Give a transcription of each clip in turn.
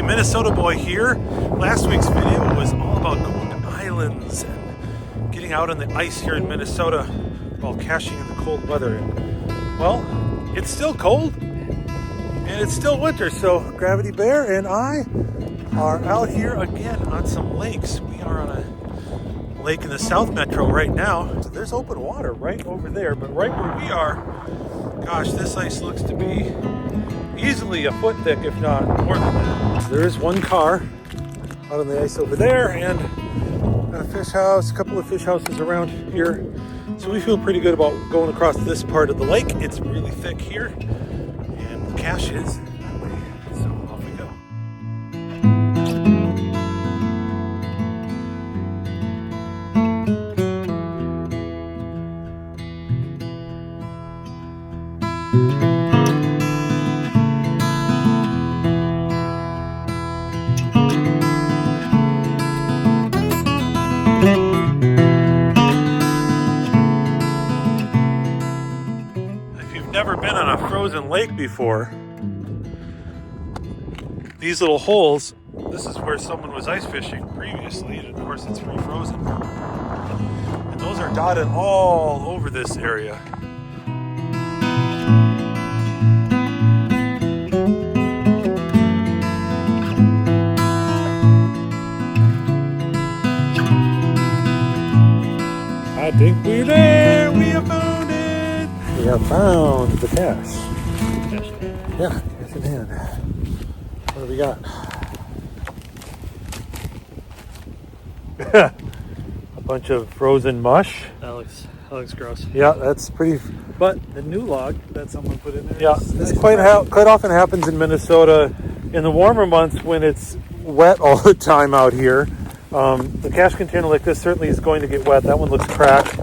Minnesota boy here. Last week's video was all about going to islands and getting out on the ice here in Minnesota while caching in the cold weather. Well, it's still cold and it's still winter, so Gravity Bear and I are out here again on some lakes. We are on a lake in the South Metro right now. So there's open water right over there, but right where we are, gosh, this ice looks to be easily a foot thick, if not more than that. There is one car out on the ice over there, and got a fish house, a couple of fish houses around here. So we feel pretty good about going across this part of the lake. It's really thick here, and the cache is that way. So off we go. Never been on a frozen lake before. These little holes, this is where someone was ice fishing previously, and of course it's refrozen. And those are dotted all over this area. I think we're there. We have found it. We have found the cache. Yeah, cache in hand. What do we got? A bunch of frozen mush. That looks gross. Yeah, that's pretty. But the new log that someone put in there. Yeah, this quite often happens in Minnesota in the warmer months when it's wet all the time out here. The cache container like this certainly is going to get wet. That one looks cracked.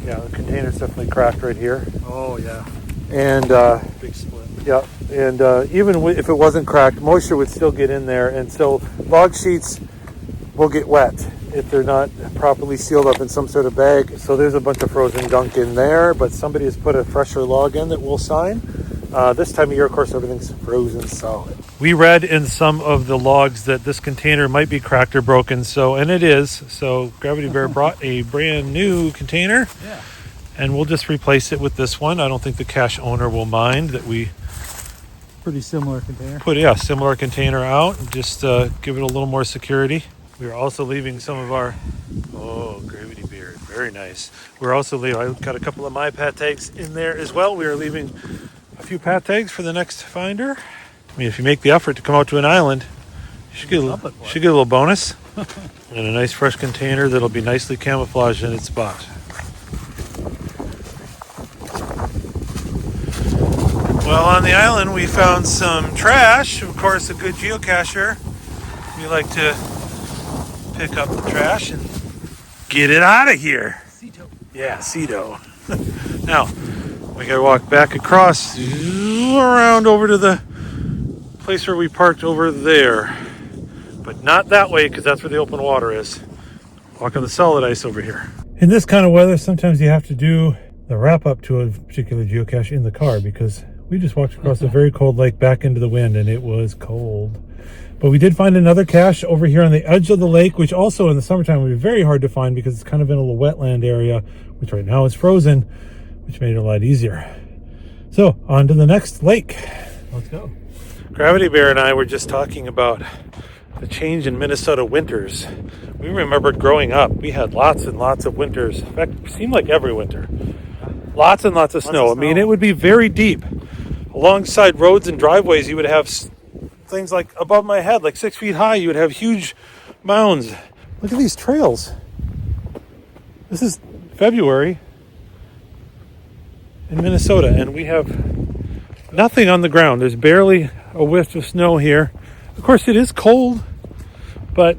Yeah, the container's definitely cracked right here. Oh yeah. And big split. yeah, and even if it wasn't cracked, moisture would still get in there, and so log sheets will get wet if they're not properly sealed up in some sort of bag. So there's a bunch of frozen gunk in there, but somebody has put a fresher log in that we'll sign. This time of year, of course, everything's frozen solid. We read in some of the logs that this container might be cracked or broken, and it is. So Gravity Bear brought a brand new container, Yeah. and we'll just replace it with this one. I don't think the cache owner will mind that we Pretty similar container. put a similar container out and just give it a little more security. We are also leaving some of our, Gravity Bear, very nice. We're also leaving, I got a couple of my pat tags in there as well. We are leaving a few pat tags for the next finder. I mean, if you make the effort to come out to an island, you should get a little bonus. And a nice fresh container that'll be nicely camouflaged in its spot. Well, on the island we found some trash. Of course, a good geocacher, we like to pick up the trash and get it out of here. Cedo. Yeah, Cedo. Now, we gotta walk back across, around over to the place where we parked over there. But not that way, because that's where the open water is. Walk on the solid ice over here. In this kind of weather, sometimes you have to do the wrap up to a particular geocache in the car, because we just walked across a very cold lake back into the wind, and it was cold. But we did find another cache over here on the edge of the lake, which also in the summertime would be very hard to find because it's kind of in a little wetland area, which right now is frozen, which made it a lot easier. So on to the next lake. Let's go. Gravity Bear and I were just talking about the change in Minnesota winters. We remembered growing up, we had lots and lots of winters. In fact, it seemed like every winter. Lots and lots of snow. I mean, it would be very deep. Alongside roads and driveways, you would have things like above my head, like 6 feet high. You would have huge mounds. Look at these trails. This is February in Minnesota, and we have nothing on the ground. There's barely a whiff of snow here. Of course, it is cold, but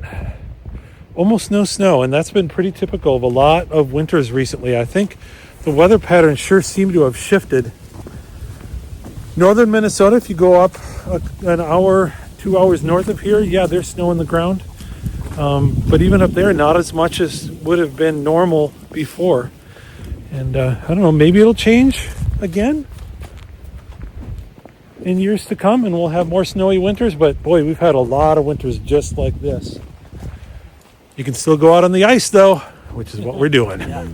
almost no snow, and that's been pretty typical of a lot of winters recently. I think the weather patterns sure seem to have shifted. Northern Minnesota, if you go up an hour, 2 hours north of here, yeah, there's snow on the ground. But even up there, not as much as would have been normal before. And I don't know, maybe it'll change again. in years to come, and we'll have more snowy winters, but boy, we've had a lot of winters just like this. You can still go out on the ice though, which is what we're doing. Yeah.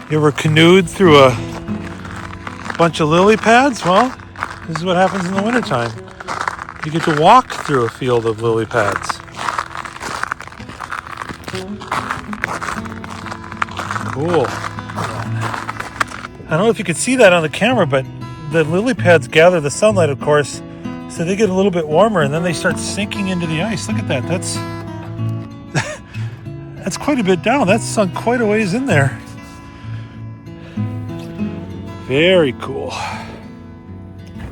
You ever canoed through a bunch of lily pads? Well, this is what happens in the wintertime. You get to walk through a field of lily pads. Cool. I don't know if you can see that on the camera, but the lily pads gather the sunlight, of course, so they get a little bit warmer, and then they start sinking into the ice. Look at that. That's quite a bit down. That's sunk quite a ways in there. Very cool.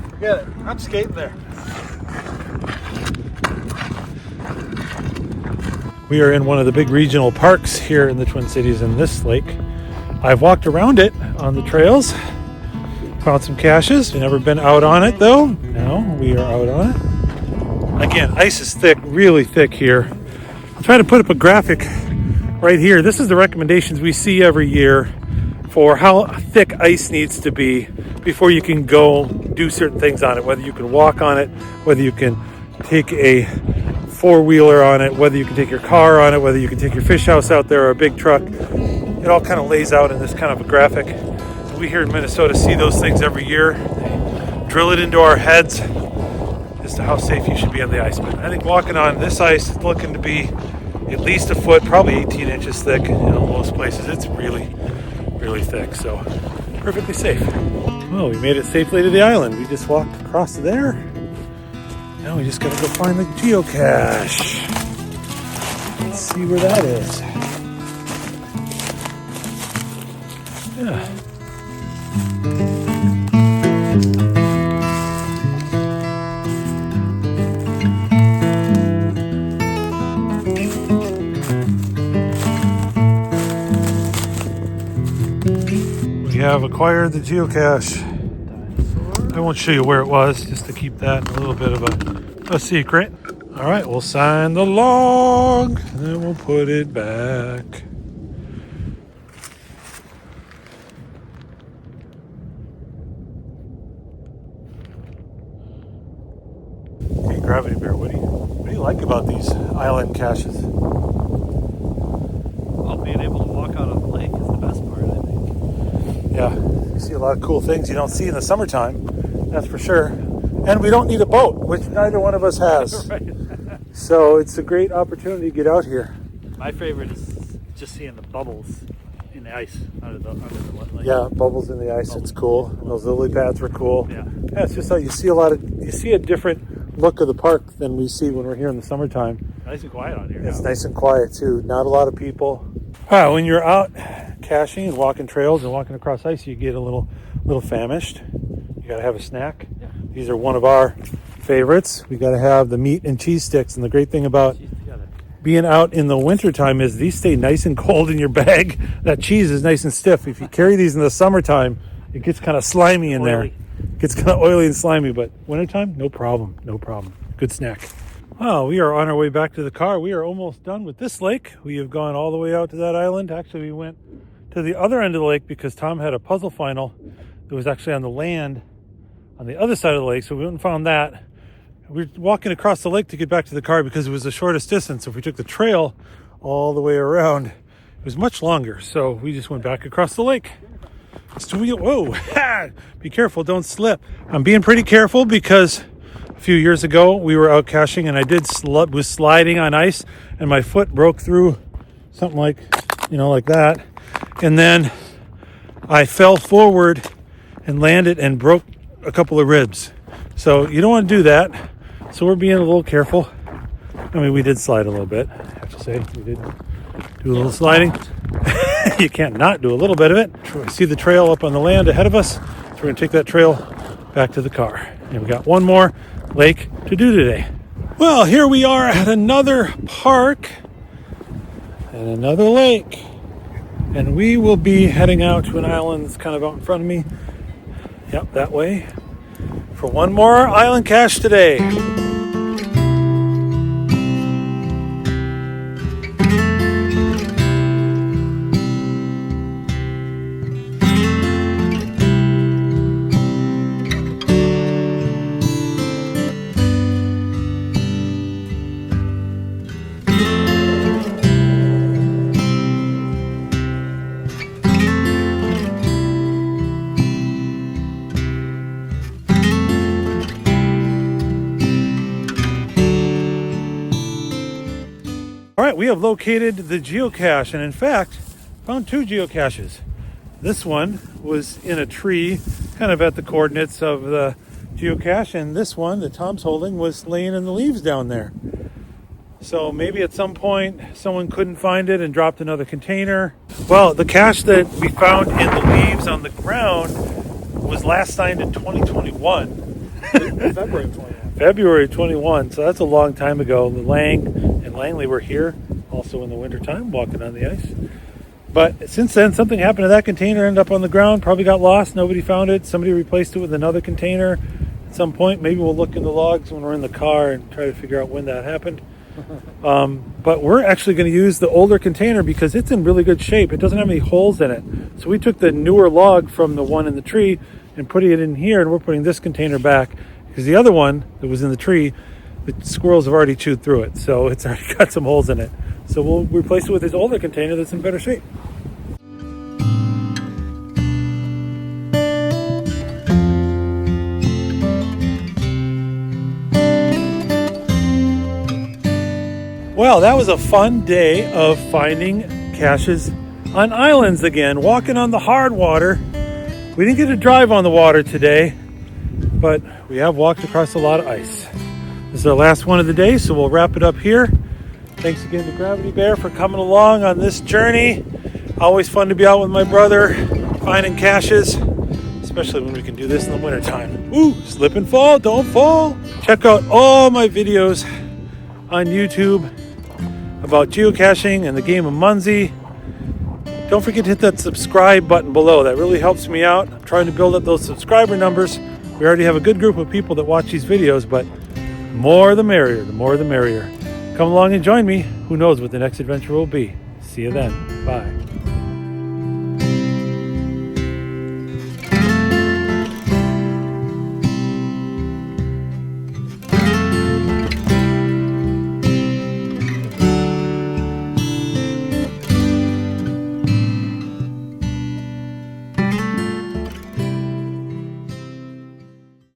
Forget it. I'm skating there. We are in one of the big regional parks here in the Twin Cities in this lake. I've walked around it on the trails, found some caches. We've never been out on it though. Now we are out on it. Again, ice is thick, really thick here. I'll try to put up a graphic right here. This is the recommendations we see every year for how thick ice needs to be before you can go do certain things on it, whether you can walk on it, whether you can take a four-wheeler on it, whether you can take your car on it, whether you can take your fish house out there or a big truck. It all kind of lays out in this kind of a graphic. We here in Minnesota see those things every year. They drill it into our heads as to how safe you should be on the ice. But I think walking on this ice is looking to be at least a foot, probably 18 inches thick. In most places it's really thick, so perfectly safe. Well, we made it safely to the island. We just walked across there. Now we just gotta go find the geocache. Let's see where that is. Yeah. We have acquired the geocache. I won't show you where it was, just to keep that a little bit of a secret. All right, we'll sign the log, and then we'll put it back. Hey, Gravity Bear, what do you like about these island caches? Well, being able to walk out on the lake is the best part, I think. Yeah, you see a lot of cool things you don't see in the summertime, that's for sure. And we don't need a boat, which neither one of us has. Right. So it's a great opportunity to get out here. My favorite is just seeing the bubbles in the ice under the lake. Yeah, bubbles in the ice, it's cool. And those lily pads were cool. Yeah. Yeah, it's just like you see a different look of the park than we see when we're here in the summertime. Nice and quiet on here. It's nice and quiet too. Not a lot of people. Wow, when you're out caching and walking trails and walking across ice, you get a little famished. You gotta have a snack. Yeah. These are one of our favorites. We gotta have the meat and cheese sticks. And the great thing about being out in the wintertime is these stay nice and cold in your bag. That cheese is nice and stiff. If you carry these in the summertime, it gets kind of slimy in there. It gets kind of oily and slimy, but wintertime, no problem. Good snack. Well, we are on our way back to the car. We are almost done with this lake. We have gone all the way out to that island. Actually, we went to the other end of the lake because Tom had a puzzle final that was actually on the land on the other side of the lake. So we went and found that. We were walking across the lake to get back to the car because it was the shortest distance. If we took the trail all the way around, it was much longer. So we just went back across the lake. Whoa, be careful, don't slip. I'm being pretty careful because a few years ago we were out caching and I was sliding on ice and my foot broke through something like that. And then I fell forward and landed and broke a couple of ribs. So you don't want to do that. So we're being a little careful. I mean, we did slide a little bit, I have to say. We did do a little sliding. You can't not do a little bit of it. We see the trail up on the land ahead of us. So we're going to take that trail back to the car. And we got one more lake to do today. Well, here we are at another park and another lake. And we will be heading out to an island that's kind of out in front of me. Yep, that way. For one more island cache today. All right, we have located the geocache, and in fact, found two geocaches. This one was in a tree, kind of at the coordinates of the geocache, and this one that Tom's holding was laying in the leaves down there. So maybe at some point someone couldn't find it and dropped another container. Well, the cache that we found in the leaves on the ground was last signed in 2021. February 21, so that's a long time ago. The Lang and Langley were here also in the wintertime walking on the ice. But since then, something happened to that container, ended up on the ground, probably got lost, nobody found it. Somebody replaced it with another container at some point. Maybe we'll look in the logs when we're in the car and try to figure out when that happened. But we're actually going to use the older container because it's in really good shape. It doesn't have any holes in it. So we took the newer log from the one in the tree and put it in here, and we're putting this container back because the other one that was in the tree, the squirrels have already chewed through it. So it's already got some holes in it. So we'll replace it with this older container that's in better shape. Well, that was a fun day of finding caches on islands again, walking on the hard water. We didn't get to drive on the water today, but we have walked across a lot of ice. This is our last one of the day, so we'll wrap it up here. Thanks again to Gravity Bear for coming along on this journey. Always fun to be out with my brother, finding caches, especially when we can do this in the wintertime. Ooh, slip and fall, don't fall. Check out all my videos on YouTube about geocaching and the game of Munzie. Don't forget to hit that subscribe button below. That really helps me out. I'm trying to build up those subscriber numbers. We already have a good group of people that watch these videos, but more the merrier, the more the merrier. Come along and join me. Who knows what the next adventure will be. See you then. Bye.